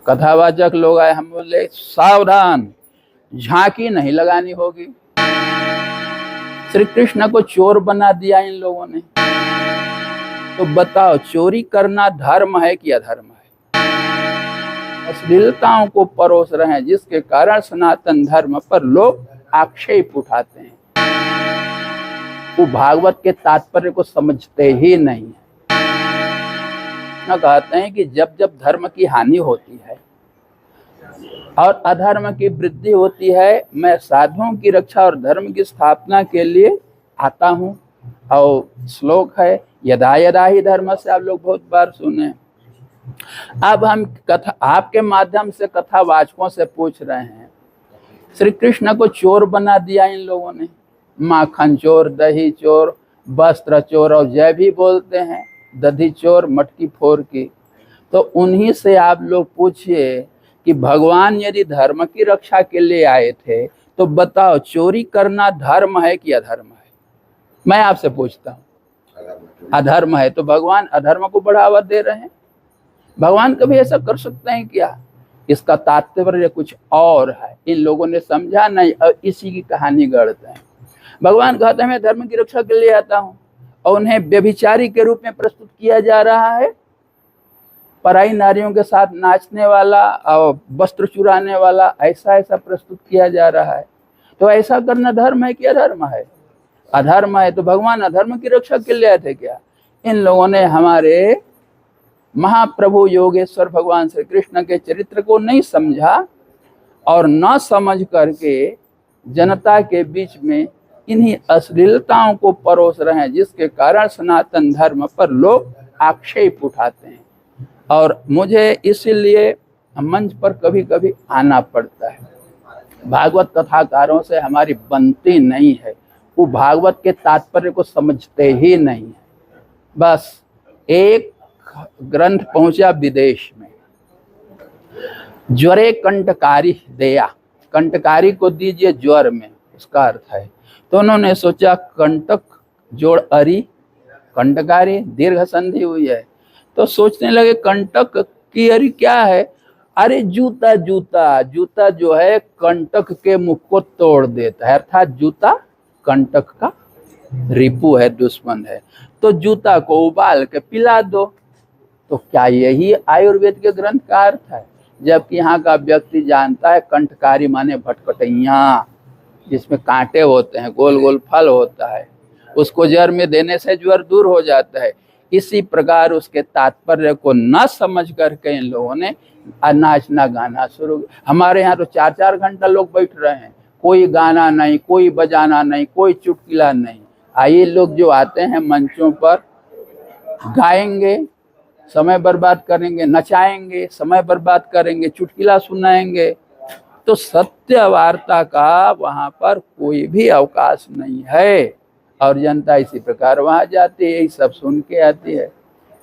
कथावाचक लोग आए, हम बोले सावधान, झांकी नहीं लगानी होगी। श्री कृष्ण को चोर बना दिया इन लोगों ने। तो बताओ, चोरी करना धर्म है कि अधर्म है? अश्लीलताओं को परोस रहे हैं, जिसके कारण सनातन धर्म पर लोग आक्षेप उठाते हैं। वो भागवत के तात्पर्य को समझते ही नहीं है। कहते हैं कि जब जब धर्म की हानि होती है और अधर्म की वृद्धि होती है, मैं साधुओं की रक्षा और धर्म की स्थापना के लिए आता हूँ। और श्लोक है यदा यदा ही धर्म से, आप लोग बहुत बार सुने। अब हम कथा आपके माध्यम से कथावाचकों से पूछ रहे हैं, श्री कृष्ण को चोर बना दिया इन लोगों ने। माखन चोर, दही चोर, वस्त्र चोर, और जय भी बोलते हैं, दधी चोर मटकी फोर की। तो उन्हीं से आप लोग पूछिए कि भगवान यदि धर्म की रक्षा के लिए आए थे, तो बताओ चोरी करना धर्म है कि अधर्म है? मैं आपसे पूछता हूँ, अधर्म है तो भगवान अधर्म को बढ़ावा दे रहे हैं? भगवान कभी ऐसा कर सकते हैं क्या? इसका तात्पर्य कुछ और है, इन लोगों ने समझा नहीं और इसी की कहानी गढ़ते हैं। भगवान कहते हैं मैं धर्म की रक्षा के लिए आता हूँ, और उन्हें व्यभिचारी के रूप में प्रस्तुत किया जा रहा है, पराई नारियों के साथ नाचने वाला और वस्त्र चुराने वाला, ऐसा ऐसा प्रस्तुत किया जा रहा है। तो ऐसा करना धर्म है कि अधर्म है? अधर्म है। तो भगवान अधर्म की रक्षा के लिए आए थे क्या? इन लोगों ने हमारे महाप्रभु योगेश्वर भगवान श्री कृष्ण के चरित्र को नहीं समझा, और न समझ करके जनता के बीच में इन्हीं अश्लीलताओं को परोस रहे हैं, जिसके कारण सनातन धर्म पर लोग आक्षेप उठाते हैं। और मुझे इसीलिए मंच पर कभी कभी आना पड़ता है। भागवत कथाकारों से हमारी बनती नहीं है, वो भागवत के तात्पर्य को समझते ही नहीं है। बस एक ग्रंथ पहुंचा विदेश में, ज्वरे कंटकारी देया, कंटकारी को दीजिए ज्वर में, उसका अर्थ है। तो उन्होंने सोचा कंटक जोड़ अरी, कंटकारी दीर्घ संधि हुई है। तो सोचने लगे कंटक की अरी क्या है? अरे जूता, जूता जूता जो है कंटक के मुख को तोड़ देता है, अर्थात जूता कंटक का रिपु है, दुश्मन है। तो जूता को उबाल के पिला दो। तो क्या यही आयुर्वेद के ग्रंथ का अर्थ है? जबकि यहाँ का व्यक्ति जानता है कंटकारी माने भटकटैया, जिसमें कांटे होते हैं, गोल गोल फल होता है, उसको जर में देने से ज्वर दूर हो जाता है। इसी प्रकार उसके तात्पर्य को न समझ करके इन लोगों ने नाचना गाना शुरू। हमारे यहाँ तो 4-4 घंटा लोग बैठ रहे हैं, कोई गाना नहीं, कोई बजाना नहीं, कोई चुटकुला नहीं। आइए लोग जो आते हैं मंचों पर, गाएंगे, समय बर्बाद करेंगे, नचाएंगे, समय बर्बाद करेंगे, चुटकुला सुनाएंगे। तो सत्य वार्ता का वहाँ पर कोई भी अवकाश नहीं है, और जनता इसी प्रकार वहाँ जाती है, यही सब सुन के आती है।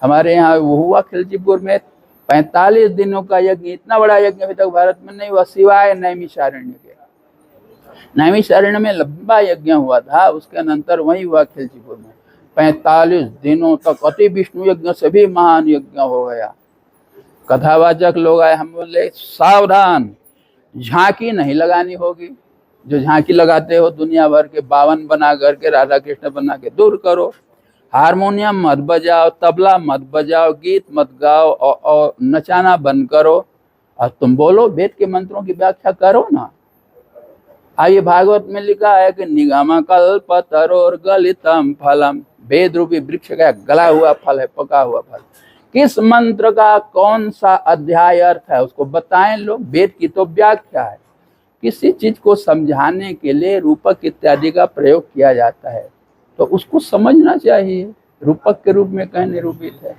हमारे यहाँ वो हुआ खिलचीपुर में 45 दिनों का यज्ञ, इतना बड़ा यज्ञ अभी तक भारत में नहीं हुआ, सिवाय नैमिषारण्य के। नैमिषारण्य में लंबा यज्ञ हुआ था, उसके अनंतर वही हुआ खिलचीपुर में। 45 दिनों तक अति विष्णु यज्ञ से भी महान यज्ञ हो गया। कथावाचक लोग आए, हम बोले सावधान, झांकी नहीं लगानी होगी। जो झांकी लगाते हो दुनिया भर के 52 बना करके, राधा कृष्ण बना के, दूर करो। हारमोनियम मत बजाओ, तबला मत बजाओ, गीत मत गाओ, और नचाना बंद करो, और तुम बोलो, वेद के मंत्रों की व्याख्या करो ना। आइए, भागवत में लिखा है कि निगम कल्पतरोर गलितम फलम, वेद रूपी वृक्ष का गला हुआ फल है, पका हुआ फल। किस मंत्र का कौन सा अध्याय अर्थ है उसको बताएं लोग। वेद की तो व्याख्या है। किसी चीज को समझाने के लिए रूपक इत्यादि का प्रयोग किया जाता है, तो उसको समझना चाहिए। रूपक के रूप में कहीं निरूपित है।